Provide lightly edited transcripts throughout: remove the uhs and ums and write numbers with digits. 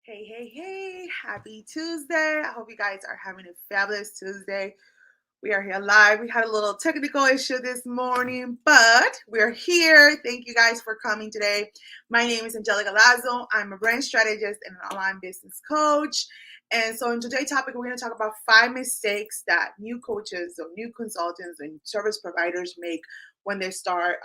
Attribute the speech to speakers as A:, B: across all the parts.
A: Hey, hey, hey, happy Tuesday. I hope you guys are having a fabulous Tuesday. We are here live. We had a little technical issue this morning, but we're here. Thank you guys for coming today. My name is Angelica Lazo. I'm a brand strategist and an online business coach. And so, in today's topic, we're going to talk about 5 mistakes that new coaches or new consultants and service providers make when they start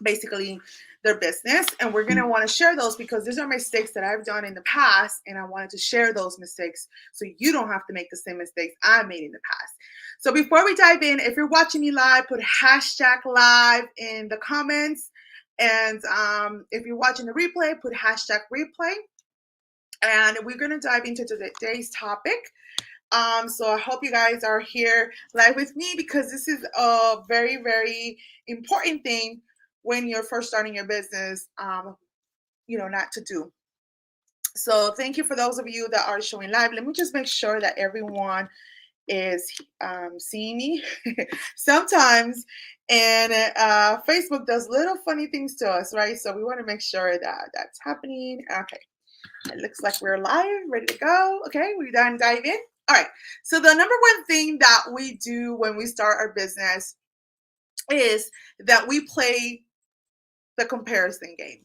A: basically their business. And we're going to want to share those because these are mistakes that I've done in the past, and I wanted to share those mistakes so you don't have to make the same mistakes I made in the past. So before we dive in, if you're watching me live, put hashtag live in the comments. And if you're watching the replay, put hashtag replay. And we're going to dive into today's topic. So I hope you guys are here live with me because this is a very, very important thing when you're first starting your business, not to do. So thank you for those of you that are showing live. Let me just make sure that everyone is seeing me. Sometimes, and Facebook does little funny things to us, right? So we want to make sure that that's happening. Okay. It looks like we're live, ready to go. Okay, we're done dive in. All right. So the number one thing that we do when we start our business is that we play the comparison game.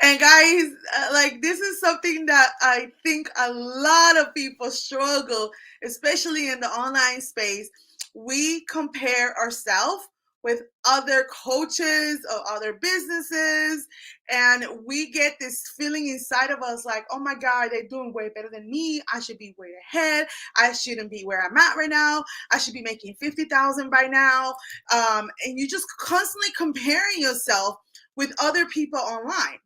A: And guys, like this is something that I think a lot of people struggle, especially in the online space. We compare ourselves with other coaches or other businesses, and we get this feeling inside of us like, oh my God, they're doing way better than me. I should be way ahead. I shouldn't be where I'm at right now. I should be making 50,000 by now. And you just constantly comparing yourself with other people online.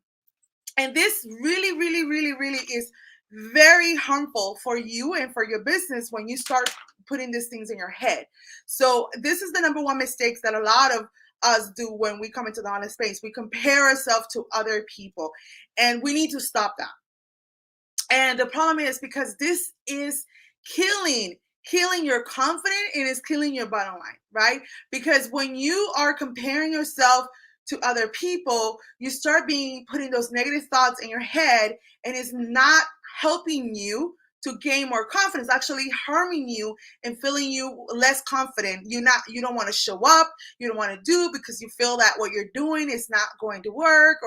A: And this really, really, really, really is very harmful for you and for your business when you start putting these things in your head. So this is the number one mistakes that a lot of us do when we come into the online space. We compare ourselves to other people, and we need to stop that. And the problem is because this is killing your confidence, and it's killing your bottom line, right? Because when you are comparing yourself to other people, you start being putting those negative thoughts in your head, and it's not helping you to gain more confidence, actually harming you and feeling you less confident. You don't want to show up, you don't want to do because you feel that what you're doing is not going to work,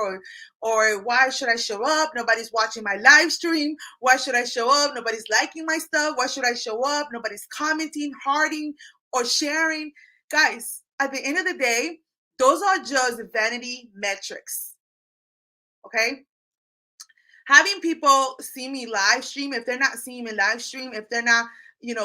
A: or why should I show up? Nobody's watching my live stream. Why should I show up? Nobody's liking my stuff. Why should I show up? Nobody's commenting, hearting, or sharing. Guys, at the end of the day, those are just vanity metrics. Okay? Having people see me live stream, if they're not seeing me live stream, if they're not,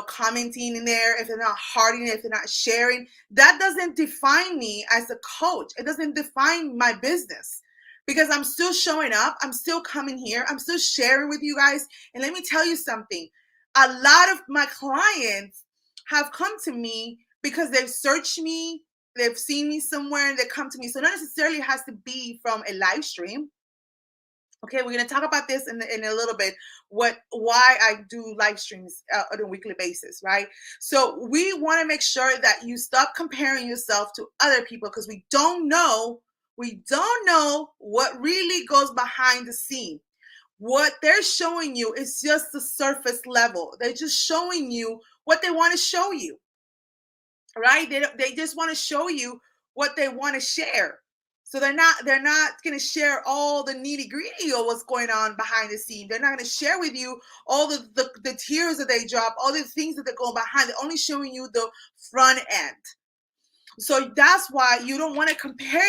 A: commenting in there, if they're not hearting, if they're not sharing, that doesn't define me as a coach. It doesn't define my business because I'm still showing up. I'm still coming here. I'm still sharing with you guys. And let me tell you something. A lot of my clients have come to me because they've searched me, they've seen me somewhere, and they come to me. So not necessarily has to be from a live stream. Okay, we're going to talk about this in a little bit, why I do live streams on a weekly basis, right? So we want to make sure that you stop comparing yourself to other people because we don't know what really goes behind the scene. What they're showing you is just the surface level. They're just showing you what they want to show you, right? They just want to show you what they want to share. So they're not going to share all the nitty gritty of what's going on behind the scene. They're not going to share with you all the tears that they drop, all the things that they're going behind. They're only showing you the front end. So that's why you don't want to compare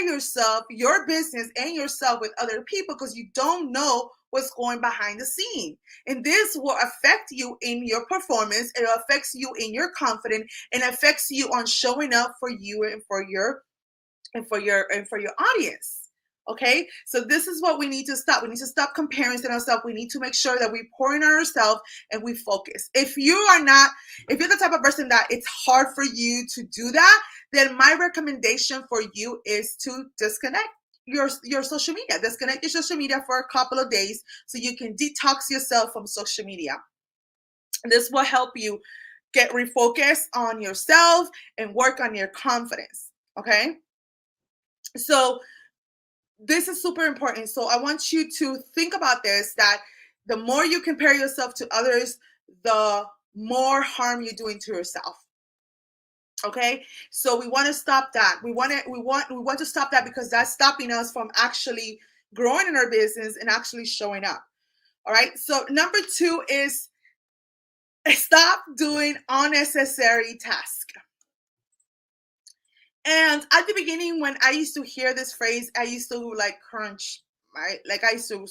A: your business and yourself with other people because you don't know what's going behind the scene. And this will affect you in your performance. It affects you in your confidence and affects you on showing up for you and for your audience. Okay, so this is what we need to stop. We need to stop comparing ourselves. We need to make sure that we pour in on ourselves and we focus. If you're the type of person that it's hard for you to do that, then my recommendation for you is to disconnect your social media. Disconnect your social media for a couple of days so you can detox yourself from social media. This will help you get refocused on yourself and work on your confidence. Okay. So this is super important. So I want you to think about this, that the more you compare yourself to others, the more harm you're doing to yourself. Okay, so we want to stop that. We want to stop that, because that's stopping us from actually growing in our business and actually showing up. All right, so number two is stop doing unnecessary tasks. And at the beginning, when I used to hear this phrase, I used to like crunch, right? Like I used to,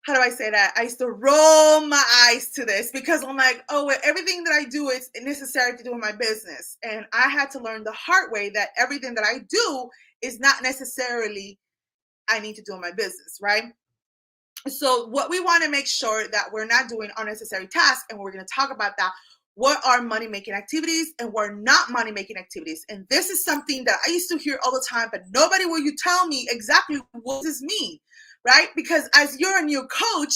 A: how do I say that? I used to roll my eyes to this, because I'm like, oh, well, everything that I do is necessary to do in my business. And I had to learn the hard way that everything that I do is not necessarily I need to do in my business, right? So what we want to make sure that we're not doing unnecessary tasks, and we're going to talk about that. What are money making activities and what are not money making activities? And this is something that I used to hear all the time, but nobody will you tell me exactly what does this mean, right? Because as you're a new coach,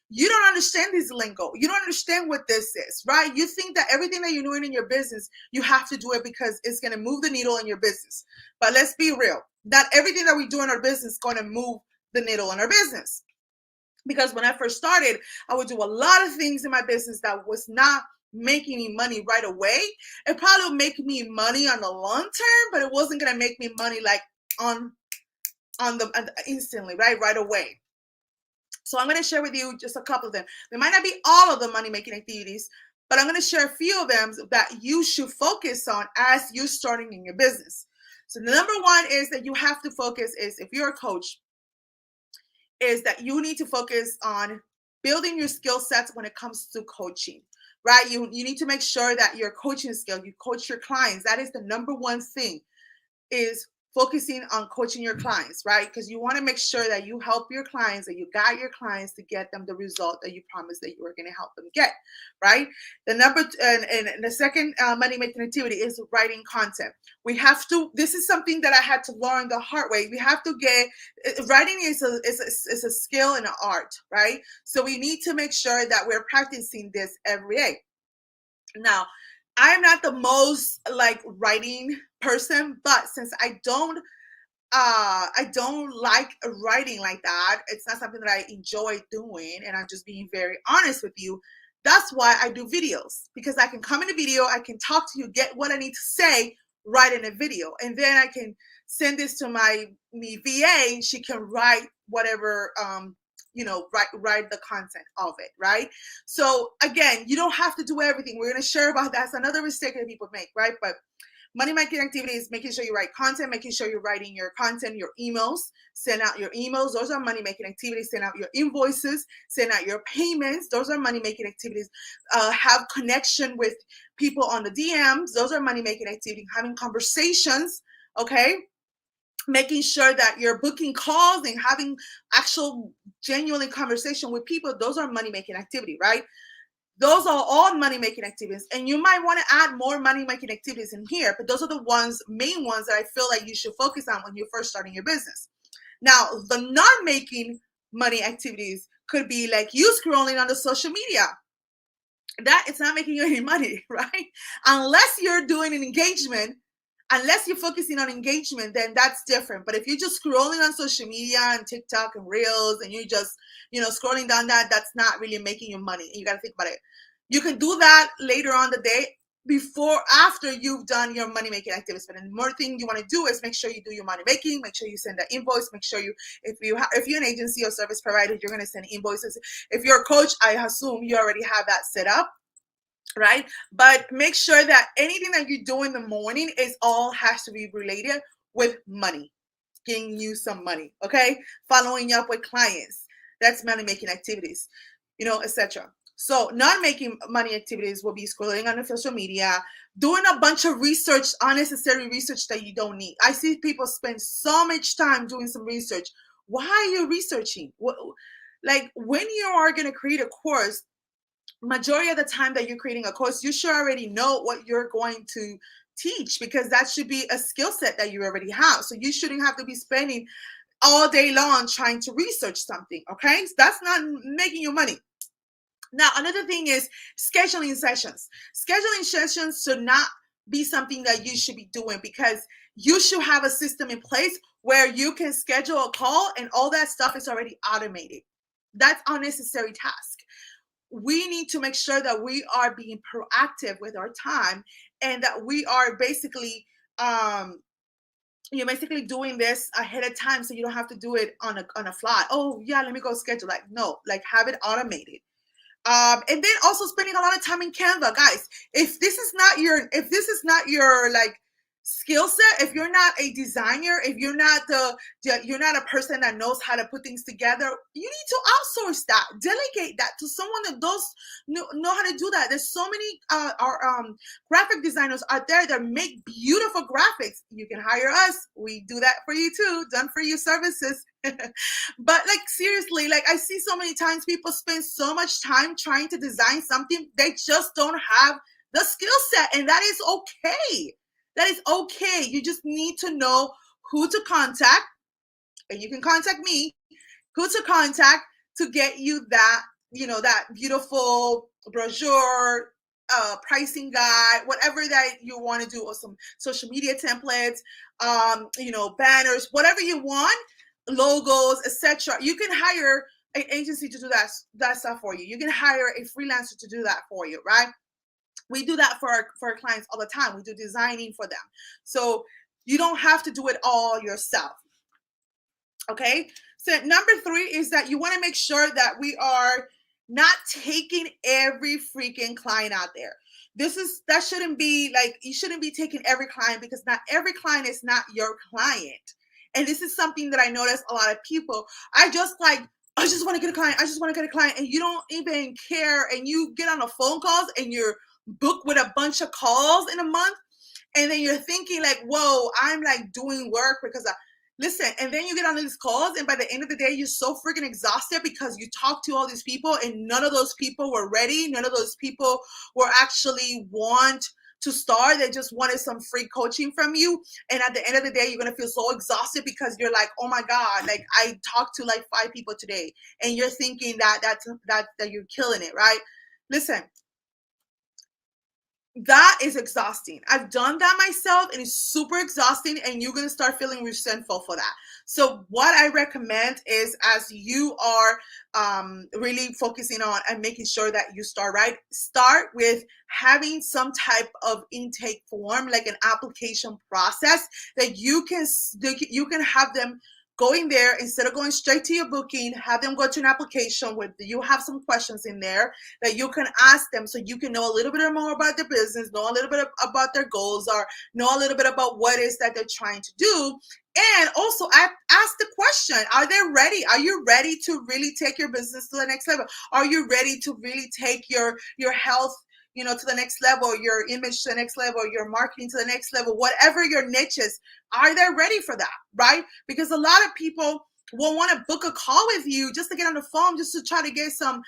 A: you don't understand this lingo. You don't understand what this is, right? You think that everything that you're doing in your business, you have to do it because it's going to move the needle in your business. But let's be real. Not everything that we do in our business is going to move the needle in our business. Because when I first started, I would do a lot of things in my business that was not making me money right away. It probably would make me money on the long term, but it wasn't going to make me money like on the instantly, right away. So I'm going to share with you just a couple of them. They might not be all of the money making activities, but I'm going to share a few of them that you should focus on as you're starting in your business. So the number one is that you have to focus is, if you're a coach, is that you need to focus on building your skill sets when it comes to coaching, right? You need to make sure that your coaching skill, you coach your clients. That is the number one thing, is focusing on coaching your clients, right? Because you want to make sure that you help your clients, that you guide your clients to get them the result that you promised that you were going to help them get, right? And the second money making activity is writing content. We have to, this is something that I had to learn the hard way. We have to get, writing is a skill and an art, right? So we need to make sure that we're practicing this every day. Now, I'm not the most like writing person, but since I don't like writing like that, it's not something that I enjoy doing, and I'm just being very honest with you. That's why I do videos, because I can come in a video, I can talk to you, get what I need to say right in a video, and then I can send this to my VA. She can write whatever write the content of it, right? So again, you don't have to do everything. We're going to share about that. That's another mistake that people make, right? But money making activities, making sure you write content, making sure you're writing your content, your emails, send out your emails. Those are money making activities. Send out your invoices, send out your payments. Those are money making activities. Have connection with people on the DMs. Those are money making activities. Having conversations, okay? Making sure that you're booking calls and having actual genuine conversation with people. Those are money making activity, right? Those are all money making activities, and you might want to add more money making activities in here, but those are the main ones that I feel like you should focus on when you're first starting your business. Now, the non making money activities could be like you scrolling on the social media. That it's not making you any money, right? Unless you're doing an engagement, unless you're focusing on engagement, then that's different. But if you're just scrolling on social media and TikTok and Reels, and you're just, scrolling down that's not really making you money. You got to think about it. You can do that later on the day, after you've done your money making activities. But the more thing you want to do is make sure you do your money making, make sure you send the invoice, make sure if you're an agency or service provider, you're going to send invoices. If you're a coach, I assume you already have that set up, right? But make sure that anything that you do in the morning has to be related with money, getting you some money, okay? Following up with clients, that's money making activities, etc. So non-making money activities will be scrolling on the social media, doing a bunch of research, unnecessary research that you don't need. I see people spend so much time doing some research. Why are you researching? Like when you are going to create a course, majority of the time that you're creating a course, you should already know what you're going to teach, because that should be a skill set that you already have. So you shouldn't have to be spending all day long trying to research something, okay? So that's not making you money. Now, another thing is scheduling sessions. Scheduling sessions should not be something that you should be doing, because you should have a system in place where you can schedule a call and all that stuff is already automated. That's unnecessary task. We need to make sure that we are being proactive with our time, and that we are basically you're basically doing this ahead of time, so you don't have to do it on a fly. Oh yeah, let me go schedule. Like, no, like, have it automated. And then also spending a lot of time in Canva, guys. If this is not your like skill set, if you're not a designer, if you're not you're not a person that knows how to put things together, you need to outsource that, delegate that to someone that does know how to do that. There's so many graphic designers out there that make beautiful graphics. You can hire us. We do that for you too. Done for you services. But like, seriously, like, I see so many times people spend so much time trying to design something they just don't have the skill set, and that is okay. That is okay. You just need to know who to contact, and you can contact me, who to contact to get you that, that beautiful brochure, pricing guide, whatever that you want to do, or some social media templates, banners, whatever you want, logos, etc. You can hire an agency to do that stuff for you. You can hire a freelancer to do that for you, right? We do that for our clients all the time. We do designing for them. So you don't have to do it all yourself. Okay. So number 3 is that you want to make sure that we are not taking every freaking client out there. That shouldn't be like, you shouldn't be taking every client, because not every client is not your client. And this is something that I notice a lot of people. I just want to get a client. I just want to get a client. And you don't even care. And you get on the phone calls and you're booked with a bunch of calls in a month. And then you're thinking like, whoa, I'm like doing work because listen, and then you get on these calls, and by the end of the day, you're so freaking exhausted because you talk to all these people, and none of those people were ready. None of those people were actually want to start. They just wanted some free coaching from you. And at the end of the day, you're going to feel so exhausted because you're like, oh my God, like, I talked to like 5 people today. And you're thinking that you're killing it, right? Listen, that is exhausting. I've done that myself, and it's super exhausting, and you're going to start feeling resentful for that. So what I recommend is, as you are really focusing on and making sure that you start right, start with having some type of intake form, like an application process that you can have them going there. Instead of going straight to your booking, have them go to an application where you have some questions in there that you can ask them, so you can know a little bit more about their business, know a little bit about their goals, or know a little bit about what it is that they're trying to do. And also ask the question, are they ready? Are you ready to really take your business to the next level? Are you ready to really take your health to the next level, your image to the next level, your marketing to the next level, whatever your niche is? Are they ready for that, right? Because a lot of people will want to book a call with you just to get on the phone, just to try to get some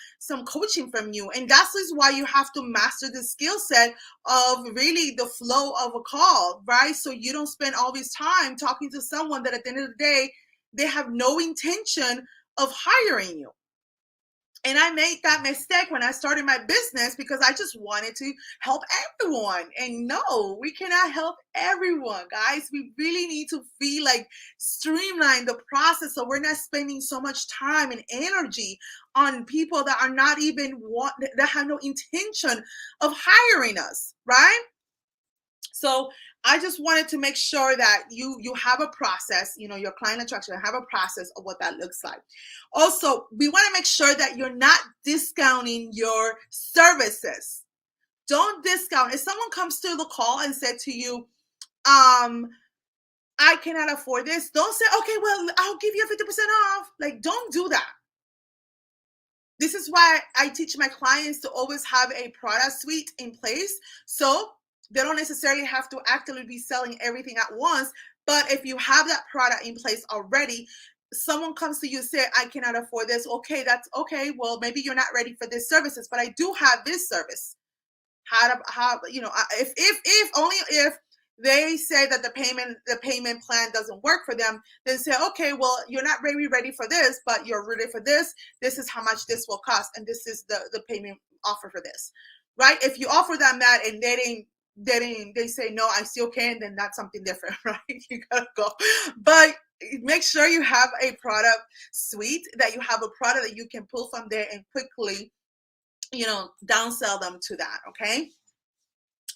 A: coaching from you. And that's why you have to master the skill set of really the flow of a call, right? So you don't spend all this time talking to someone that at the end of the day, they have no intention of hiring you. And I made that mistake when I started my business, because I just wanted to help everyone. And no, we cannot help everyone, guys. We really need to feel like streamline the process, so we're not spending so much time and energy on people that are not even that have no intention of hiring us, right? So I just wanted to make sure that you have a process, your client attraction, have a process of what that looks like. Also, we want to make sure that you're not discounting your services. Don't discount. If someone comes to the call and said to you, I cannot afford this, don't say, okay, well, I'll give you 50% off. Like, don't do that. This is why I teach my clients to always have a product suite in place, so they don't necessarily have to actively be selling everything at once. But if you have that product in place already, someone comes to you and say, I cannot afford this. Okay, that's okay. Well, maybe you're not ready for this services, but I do have this service. If only if they say that the payment plan doesn't work for them, then say, okay, well, you're not really ready for this, but you're ready for this. This is how much this will cost, and this is the payment offer for this, right? If you offer them that and they didn't they say no, I still can, then that's something different, right? You gotta go. But make sure you have a product suite, that you have a product that you can pull from there and quickly, downsell them to that. Okay.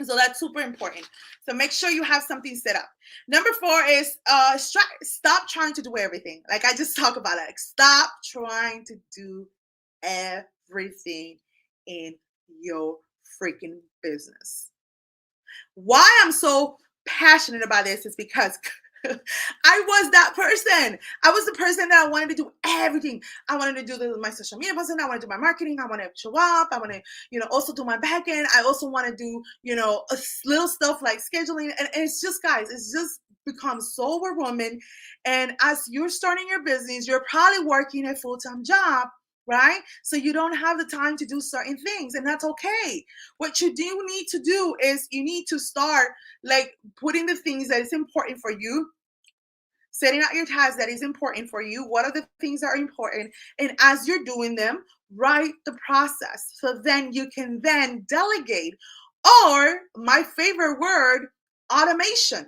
A: So that's super important. So make sure you have something set up. Number 4 is stop trying to do everything. Like I just talked about it. Like, stop trying to do everything in your freaking business. Why I'm so passionate about this is because I was that person. I was the person that I wanted to do everything. I wanted to do my social media person. I want to do my marketing. I want to show up. I want to, also do my back end. I also want to do, a little stuff like scheduling. And it's just, guys, it's just become so overwhelming. And as you're starting your business, you're probably working a full-time job, right? So you don't have the time to do certain things, and that's okay. What you do need to do is you need to start like putting the things that is important for you, setting out your tasks that is important for you. What are the things that are important? And as you're doing them, write the process. So then you can then delegate, or my favorite word, automation.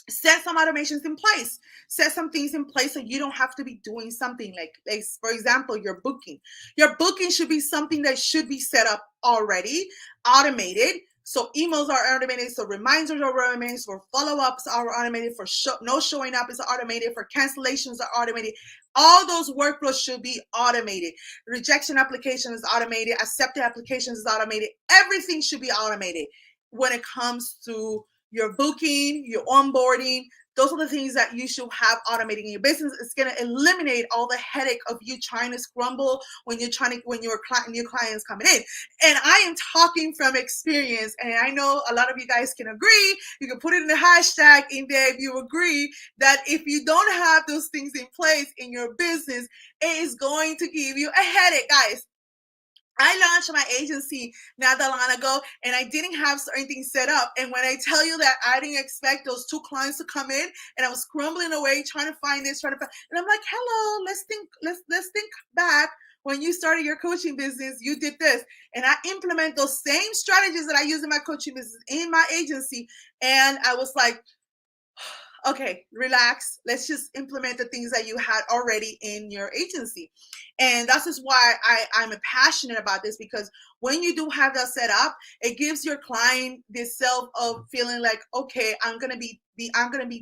A: Set some automations in place. Set some things in place so you don't have to be doing something like for example, your booking. Your booking should be something that should be set up already, automated. So emails are automated, so reminders are automated, for follow-ups are automated, for no showing up is automated, for cancellations are automated. All those workflows should be automated. Rejection application is automated. Accepted applications is automated. Everything should be automated when it comes to your booking, your onboarding. Those are the things that you should have automated in your business. It's going to eliminate all the headache of you trying to scramble when your new clients coming in. And I am talking from experience, and I know a lot of you guys can agree. You can put it in the hashtag in there if you agree that if you don't have those things in place in your business, it is going to give you a headache, guys. I launched my agency not that long ago, and I didn't have certain things set up. And when I tell you that I didn't expect those 2 clients to come in, and I was crumbling away trying to find this, and I'm like, hello, let's think back. When you started your coaching business, you did this, and I implement those same strategies that I use in my coaching business in my agency. And I was like, okay, relax. Let's just implement the things that you had already in your agency. And that's just why I'm passionate about this, because when you do have that set up, it gives your client this self of feeling like, okay, I'm gonna be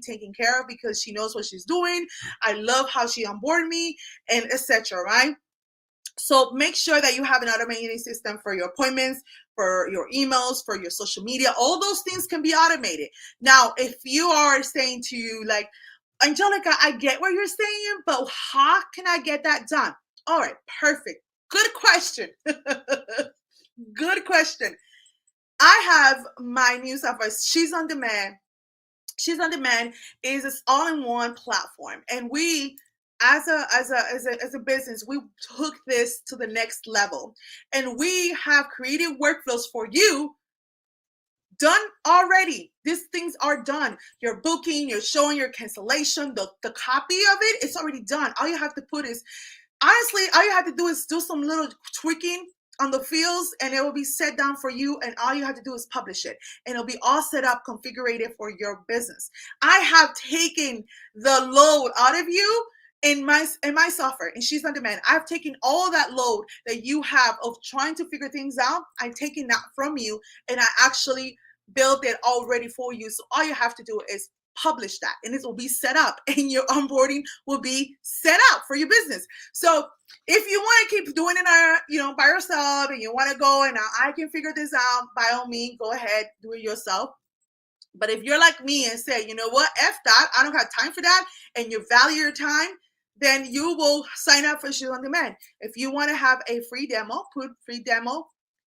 A: taken care of because she knows what she's doing. I love how she onboarded me, and etc. Right? So make sure that you have an automating system for your appointments, for your emails, for your social media. All those things can be automated. Now, if you are saying to you like, Angelica, I get what you're saying, but how can I get that done? All right, perfect. Good question. Good question. I have my new software, SHEISONDEMAND. SHEISONDEMAND is this all-in-one platform, and we as a business, we took this to the next level, and we have created workflows for you done already. These things are done. Your booking, your showing, your cancellation, the copy of it, it's already done. All you have to put is, honestly, all you have to do is do some little tweaking on the fields, and it will be set down for you, and all you have to do is publish it, and it'll be all set up, configured for your business. I have taken the load out of you in my software, and SHEISONDEMAND. I've taken all that load that you have of trying to figure things out. I've taken that from you, and I actually built it already for you. So all you have to do is publish that, and it will be set up, and your onboarding will be set out for your business. So if you want to keep doing it, by yourself, and you want to go and I can figure this out, by all means, go ahead, do it yourself. But if you're like me and say, you know what, F that, I don't have time for that, and you value your time, then you will sign up for SHEISONDEMAND. If you want to have a free demo, put free demo,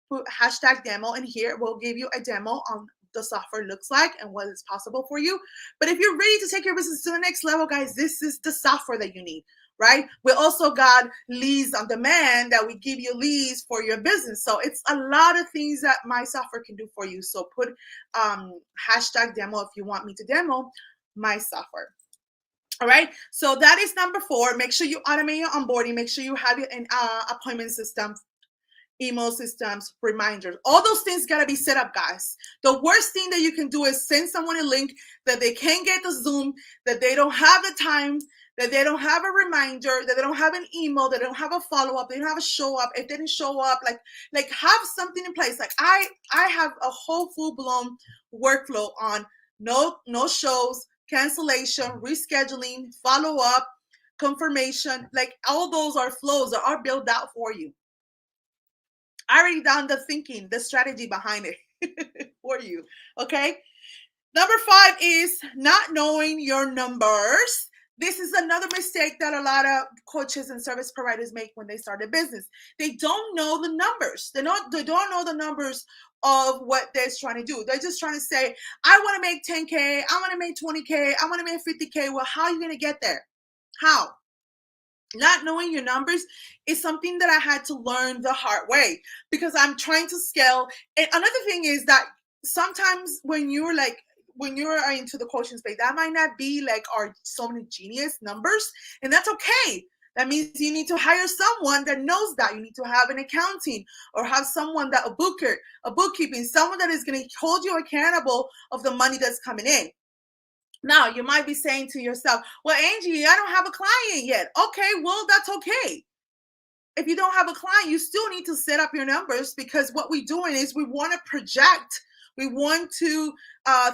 A: put hashtag demo in here. We'll give you a demo on the software looks like and what is possible for you. But if you're ready to take your business to the next level, guys, this is the software that you need, right? We also got leads on demand, that we give you leads for your business. So it's a lot of things that my software can do for you. So put hashtag demo if you want me to demo my software. All right, so that is number 4. Make sure you automate your onboarding. Make sure you have your appointment system. email systems, reminders. All those things got to be set up, guys. The worst thing that you can do is send someone a link that they can't get the Zoom, that they don't have the time, that they don't have a reminder, that they don't have an email, that they don't have a follow-up, they don't have a show up. If they didn't show up, like have something in place. Like I have a whole full-blown workflow on no shows, cancellation, rescheduling, follow-up, confirmation. Like all those are flows that are built out for you. I already done the thinking, the strategy behind it for you. Okay. Number 5 is not knowing your numbers. This is another mistake that a lot of coaches and service providers make when they start a business. They don't know the numbers. They don't know the numbers of what they're trying to do. They're just trying to say, I want to make 10K, I want to make 20K, I want to make 50K. Well, how are you going to get there? How? Not knowing your numbers is something that I had to learn the hard way because I'm trying to scale. And another thing is that sometimes when you're into the coaching space, that might not be like our so many genius numbers, and that's okay. That means you need to hire someone that knows that. You need to have an accounting or have someone that a bookkeeping, someone that is going to hold you accountable of the money that's coming in. Now, you might be saying to yourself, well, Angie, I don't have a client yet. Okay, well, that's okay. If you don't have a client, you still need to set up your numbers because what we're doing is we want to project. We want to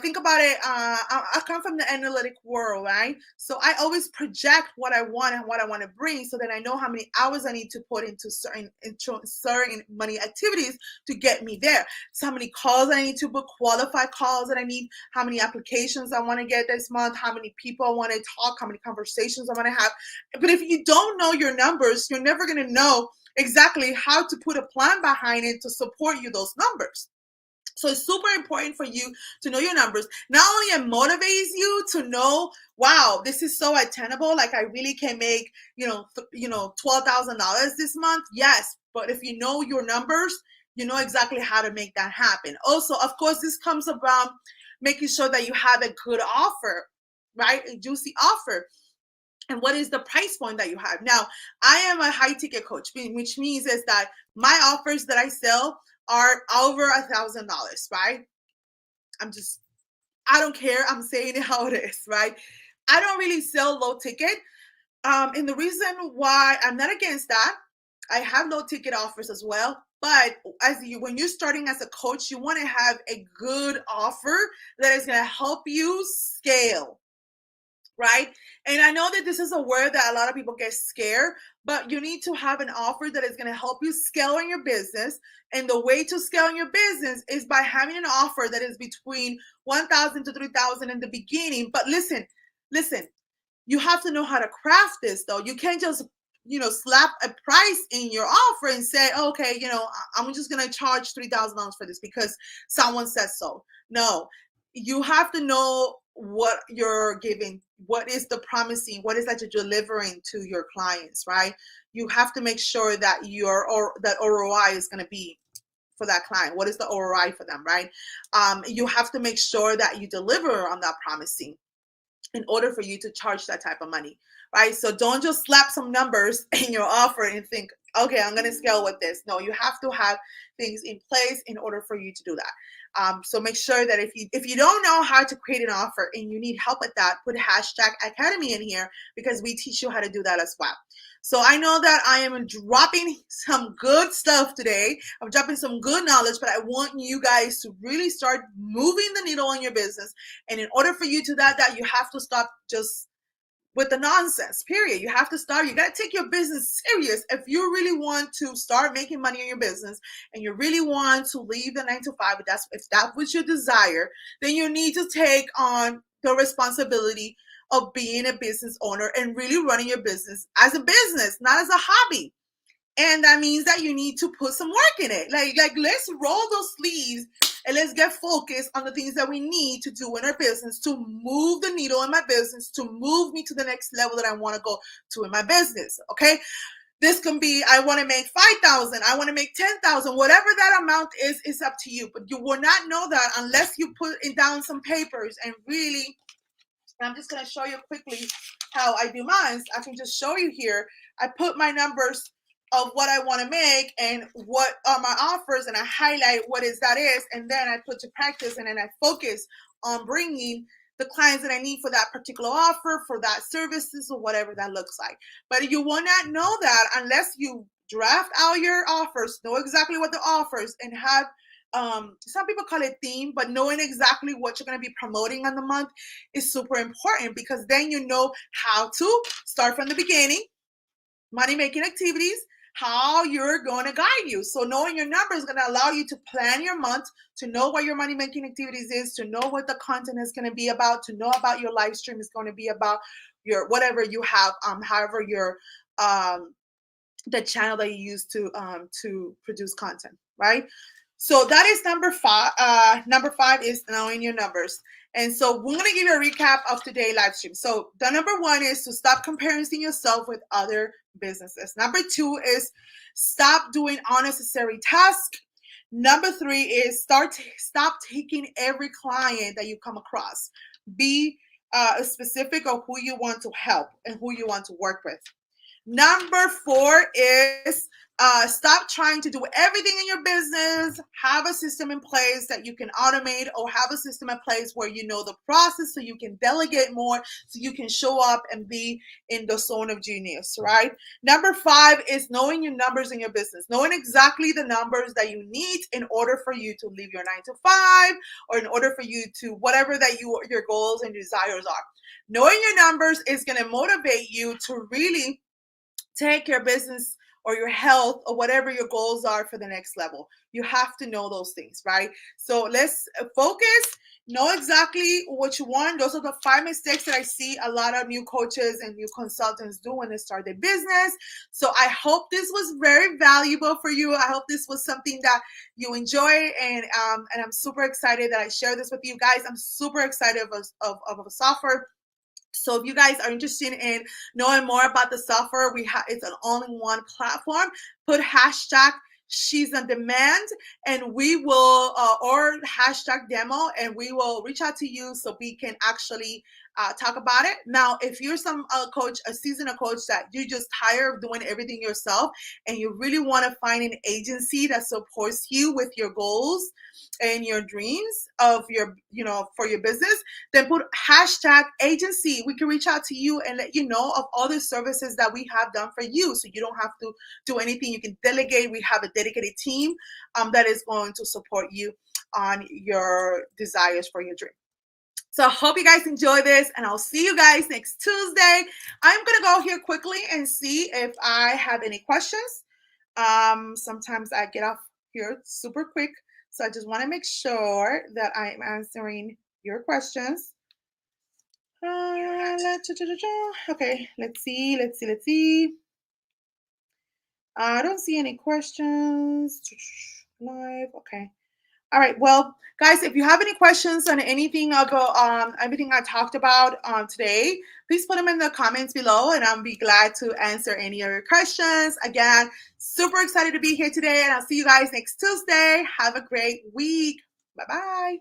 A: think about it. I come from the analytic world, right? So I always project what I want and what I want to bring so that I know how many hours I need to put into certain money activities to get me there. So how many calls I need to book, qualified calls that I need, how many applications I want to get this month, how many people I want to talk, how many conversations I want to have. But if you don't know your numbers, you're never going to know exactly how to put a plan behind it to support you those numbers. So it's super important for you to know your numbers. Not only it motivates you to know, wow, this is so attainable. Like I really can make, $12,000 this month. Yes. But if you know your numbers, you know exactly how to make that happen. Also, of course, this comes about making sure that you have a good offer, right? A juicy offer. And what is the price point that you have? Now, I am a high ticket coach, which means is that my offers that I sell are over $1,000, right? I don't care. I'm saying it how it is, right? I don't really sell low ticket. And the reason why I'm not against that, I have low ticket offers as well. But when you're starting as a coach, you want to have a good offer that is going to help you scale. Right? And I know that this is a word that a lot of people get scared, but you need to have an offer that is going to help you scale in your business. And the way to scale in your business is by having an offer that is between 1,000 to 3,000 in the beginning. But listen, you have to know how to craft this though. You can't just, slap a price in your offer and say, okay, I'm just going to charge $3,000 for this because someone says so. No, you have to know what you're giving, what is the promising, what is that you're delivering to your clients, right? You have to make sure that that ROI is going to be for that client. What is the ROI for them, right? You have to make sure that you deliver on that promising in order for you to charge that type of money, right? So don't just slap some numbers in your offer and think, okay, I'm going to scale with this. No, you have to have things in place in order for you to do that. So make sure that if you don't know how to create an offer and you need help with that, put #academy in here because we teach you how to do that as well. So I know that I am dropping some good stuff today. I'm dropping some good knowledge, but I want you guys to really start moving the needle in your business. And in order for you to that you have to stop just with the nonsense, period. You have to start, you got to take your business serious. If you really want to start making money in your business and you really want to leave the 9 to 5, if that was your desire, then you need to take on the responsibility of being a business owner and really running your business as a business, not as a hobby. And that means that you need to put some work in it. Like let's roll those sleeves and let's get focused on the things that we need to do in our business to move the needle in my business, to move me to the next level that I want to go to in my business. Okay. This can be, I want to make 5,000, I want to make 10,000, whatever that amount is up to you. But you will not know that unless you put it down some papers and really, I'm just going to show you quickly how I do mine. I can just show you here. I put my numbers of what I want to make and what are my offers, and I highlight what that is, and then I put to practice, and then I focus on bringing the clients that I need for that particular offer, for that services, or whatever that looks like. But you will not know that unless you draft out your offers, know exactly what the offers, and have some people call it theme, but knowing exactly what you're going to be promoting on the month is super important, because then you know how to start from the beginning, money making activities, how you're going to guide you. So knowing your number is going to allow you to plan your month, to know what your money making activities is, to know what the content is going to be about, to know about your live stream is going to be about, your whatever you have, however your the channel that you use to produce content, right? So that is number five. Number five is knowing your numbers. And so we're going to give you a recap of today's live stream. So the number one is to stop comparing yourself with other businesses. Number two is stop doing unnecessary tasks. Number three is stop taking every client that you come across. Be specific of who you want to help and who you want to work with. Number four is stop trying to do everything in your business. Have a system in place that you can automate, or have a system in place where you know the process so you can delegate more, so you can show up and be in the zone of genius, right? Number five is knowing your numbers in your business, knowing exactly the numbers that you need in order for you to leave your 9 to 5, or in order for you to whatever that your goals and desires are. Knowing your numbers is going to motivate you to really take your business or your health or whatever your goals are for the next level. You have to know those things, right? So let's focus, know exactly what you want. Those are the 5 mistakes that I see a lot of new coaches and new consultants do when they start their business. So I hope this was very valuable for you. I hope this was something that you enjoy, and I'm super excited that I share this with you guys. I'm super excited of a software. So if you guys are interested in knowing more about the software, it's an all-in-one platform. Put hashtag SHEISONDEMAND, and we will, or hashtag demo, and we will reach out to you so we can actually talk about it. Now, if you're a seasoned coach that you're just tired of doing everything yourself, and you really want to find an agency that supports you with your goals and your dreams of for your business, then put hashtag agency. We can reach out to you and let you know of all the services that we have done for you, so you don't have to do anything. You can delegate. We have a dedicated team that is going to support you on your desires for your dream. So I hope you guys enjoy this, and I'll see you guys next Tuesday. I'm going to go here quickly and see if I have any questions. Sometimes I get off here super quick, so I just want to make sure that I'm answering your questions. Okay, let's see. I don't see any questions. Live, okay. All right. Well, guys, if you have any questions on anything about everything I talked about today, please put them in the comments below, and I'll be glad to answer any of your questions. Again, super excited to be here today, and I'll see you guys next Tuesday. Have a great week. Bye-bye.